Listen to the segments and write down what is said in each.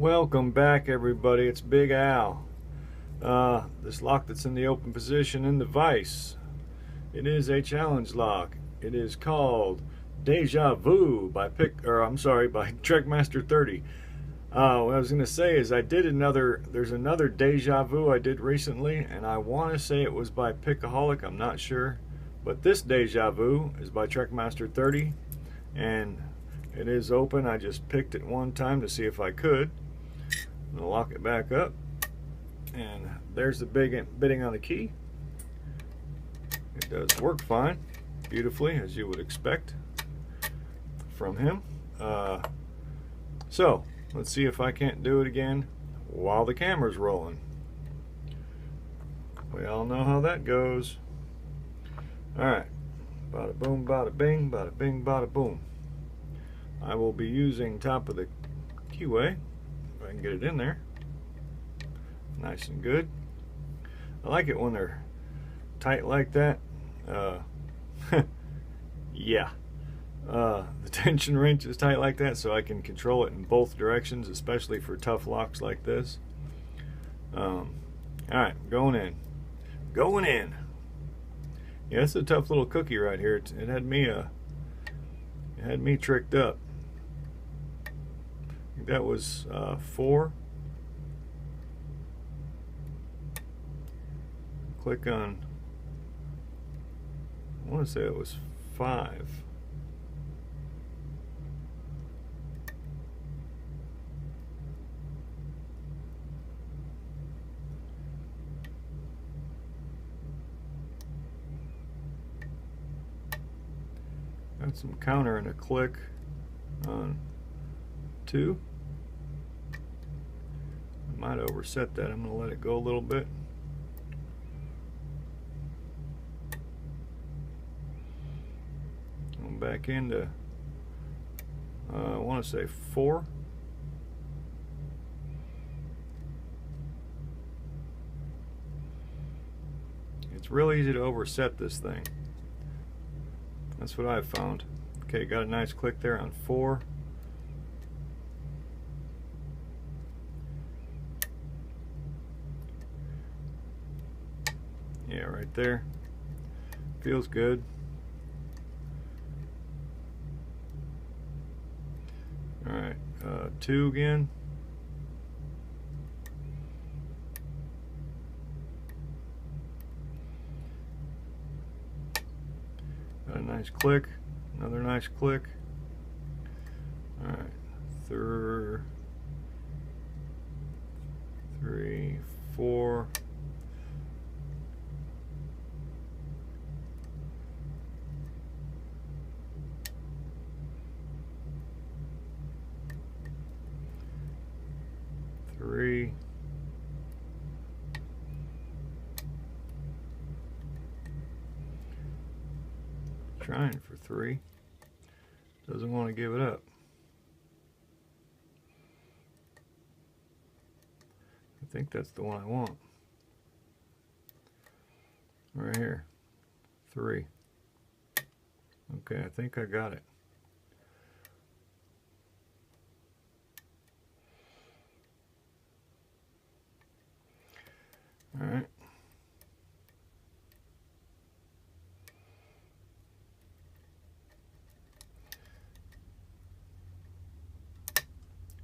Welcome back, everybody. It's Big Al. This lock that's in the open position in the vise, it is a challenge lock. It is called Deja Vu by Trekmaster 30. What I was gonna say is there's another Deja Vu I did recently, and I want to say it was by Pickaholic. I'm not sure, but this Deja Vu is by Trekmaster 30, and it is open. I just picked it one time to see if I could. I'm gonna lock it back up, and there's the bitting on the key. It does work fine, beautifully, as you would expect from him. So let's see if I can't do it again while the camera's rolling. We all know how that goes. Alright, bada boom, bada bing, bada boom. I will be using top of the keyway, if I can get it in there. Nice and good. I like it when they're tight like that. Yeah. The tension wrench is tight like that, so I can control it in both directions, especially for tough locks like this. Alright, going in. Going in. Yeah, it's a tough little cookie right here. It had me tricked up. I think that was 4. Click on, I want to say it was 5. Got some counter and a click on 2. I might overset that. I'm going to let it go a little bit. I'm back into, I want to say 4. It's real easy to overset this thing. That's what I've found. Okay, got a nice click there on 4. Yeah, right there. Feels good. Alright, 2 again. Got a nice click, another nice click. Alright, 3, 4. Three. Trying for 3. Doesn't want to give it up. I think that's the one I want. Right here. 3. Okay, I think I got it. Alright.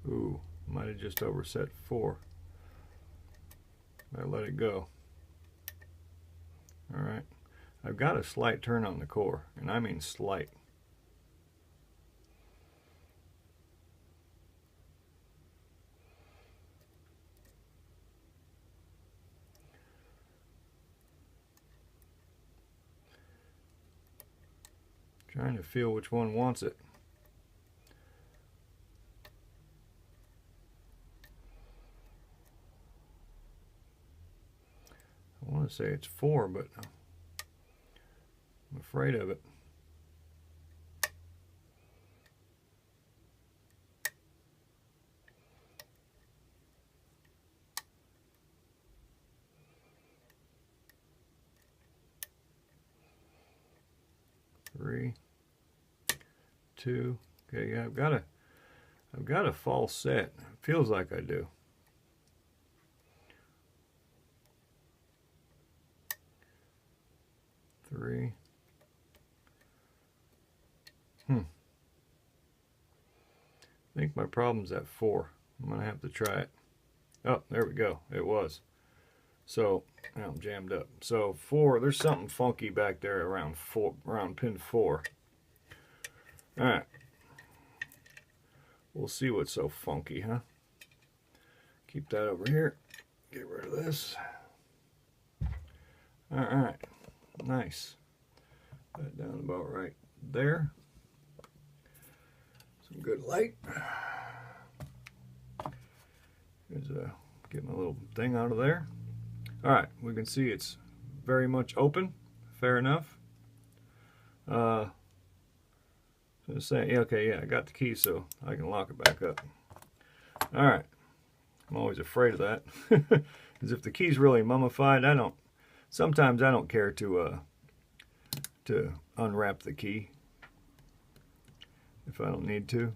Ooh, might have just overset 4. I let it go. Alright. I've got a slight turn on the core, and I mean slight. Trying to feel which one wants it. I want to say it's 4, but I'm afraid of it. Three, 2. Okay, yeah, I've got a false set. Feels like I do. Three. I think my problem's at 4. I'm going to have to try it. Oh, there we go. It was. So, now I'm jammed up. So 4, there's something funky back there around pin 4. Alright. We'll see what's so funky, huh? Keep that over here. Get rid of this. Alright. Nice. Put that down about right there. Some good light. Here's get my little thing out of there. Alright, we can see it's very much open. Fair enough. Just saying, yeah, okay, yeah, I got the key so I can lock it back up. Alright. I'm always afraid of that. Because if the key's really mummified, sometimes I don't care to unwrap the key if I don't need to.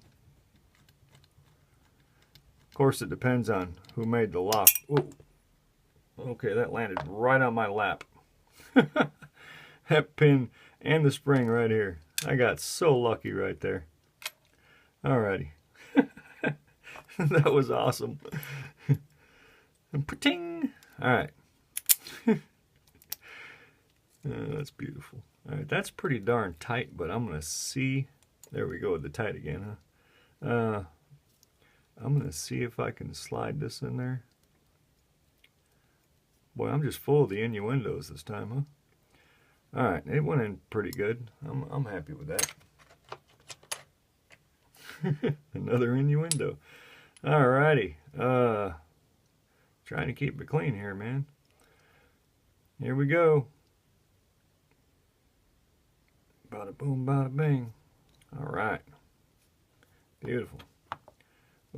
Of course, it depends on who made the lock. Ooh. Okay, that landed right on my lap. That pin and the spring right here. I got so lucky right there. Alrighty. That was awesome. Ting! Alright. That's beautiful. Alright, that's pretty darn tight, but I'm going to see. There we go with the tight again, huh? I'm going to see if I can slide this in there. Boy, I'm just full of the innuendos this time, huh? Alright, it went in pretty good. I'm happy with that. Another innuendo. Alrighty. Trying to keep it clean here, man. Here we go. Bada boom, bada bing. Alright. Beautiful.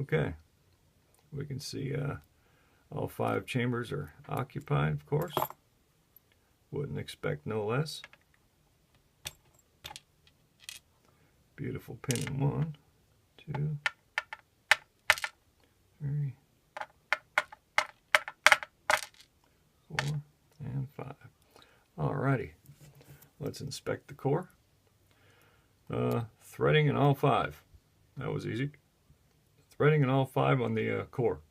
Okay. We can see all 5 chambers are occupied, of course. Wouldn't expect no less. Beautiful pin in 1, 2, 3, 4, and 5. Alrighty. Let's inspect the core. Threading in all 5. That was easy. Threading in all 5 on the core.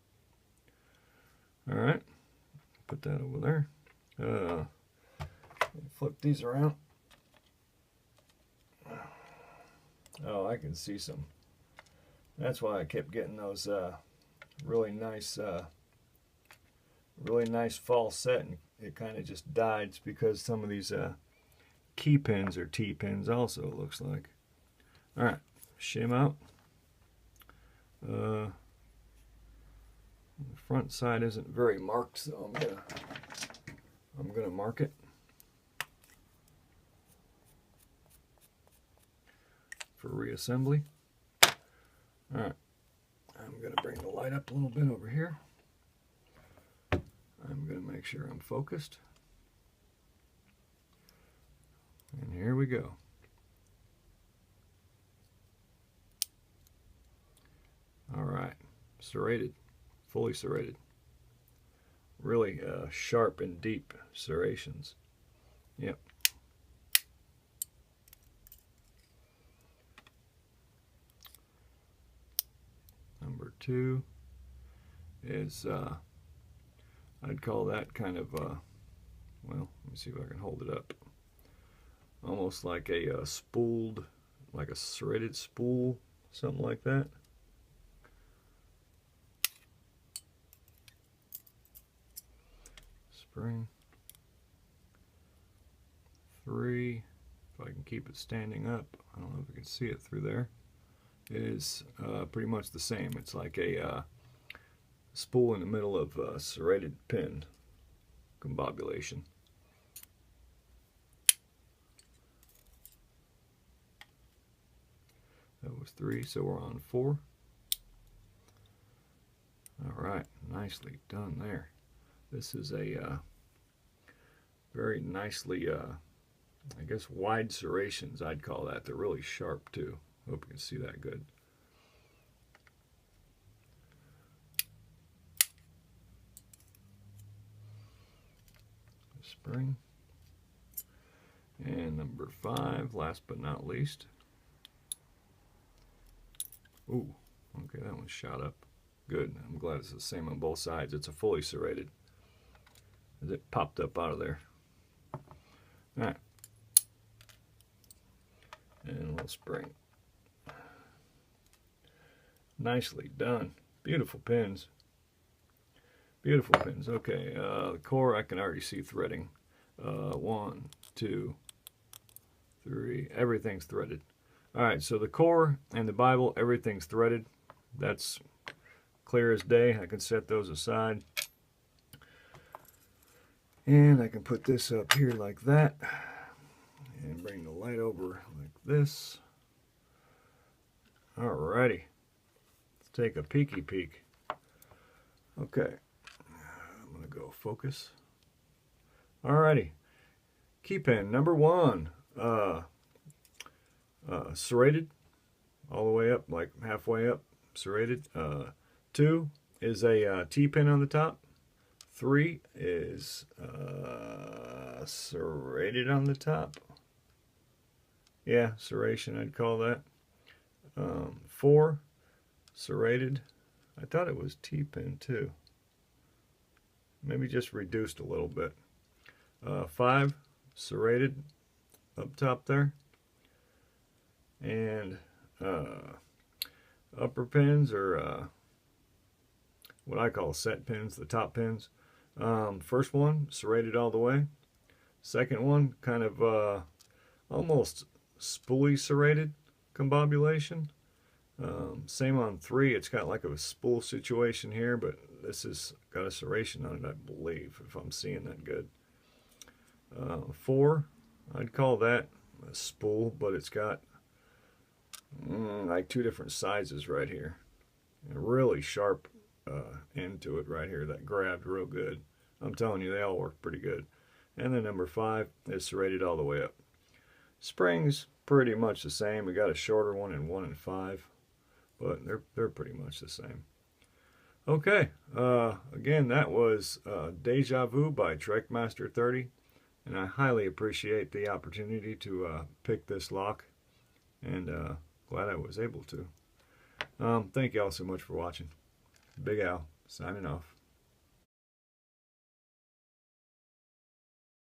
Alright. Put that over there. Flip these around. Oh, I can see some. That's why I kept getting those really nice false set, and it kind of just died. It's because some of these key pins or T-pins also, it looks like. Alright, shim out. The front side isn't very marked, so I'm gonna mark it. For reassembly. Alright, I'm going to bring the light up a little bit over here. I'm going to make sure I'm focused. And here we go. Alright, serrated, fully serrated. Really sharp and deep serrations. Yep. Number 2 is, I'd call that kind of, well, let me see if I can hold it up. Almost like a spooled, like a serrated spool, something like that. Spring. 3, if I can keep it standing up, I don't know if you can see it through there, is pretty much the same. It's like a spool in the middle of a serrated pin combobulation. That was 3, so we're on 4. Alright, nicely done there. This is a very nicely, I guess, wide serrations, I'd call that. They're really sharp too. Hope you can see that good. spring. And number 5, last but not least. Ooh, okay, that one shot up. Good. I'm glad it's the same on both sides. It's a fully serrated. As it popped up out of there. All right. And a little spring. Nicely done. Beautiful pins. Beautiful pins. Okay, the core I can already see threading. 1, 2, 3. Everything's threaded. All right, so the core and the Bible, everything's threaded. That's clear as day. I can set those aside. And I can put this up here like that. And bring the light over like this. Alrighty. Let's take a peeky peek. Okay. I'm going to go focus. Alrighty. Key pin number 1. Serrated. All the way up, like halfway up. Serrated. 2 is a T-pin on the top. 3 is serrated on the top. Yeah, serration I'd call that. 4 serrated. I thought it was T-pin too. Maybe just reduced a little bit. 5 serrated up top there. And upper pins, or what I call set pins, the top pins. First one serrated all the way. Second one kind of almost spoolie serrated combobulation. Same on 3. It's got like a spool situation here, but this has got a serration on it, I believe, if I'm seeing that good. 4, I'd call that a spool, but it's got like 2 different sizes right here. A really sharp end to it right here that grabbed real good. I'm telling you, they all work pretty good. And then number 5 is serrated all the way up. Springs pretty much the same. We got a shorter one in 1 and 5, but they're pretty much the same. Okay, again, that was Deja Vu by Trekmaster 30, and I highly appreciate the opportunity to pick this lock, and glad I was able to. Thank you all so much for watching. Big Al, signing off.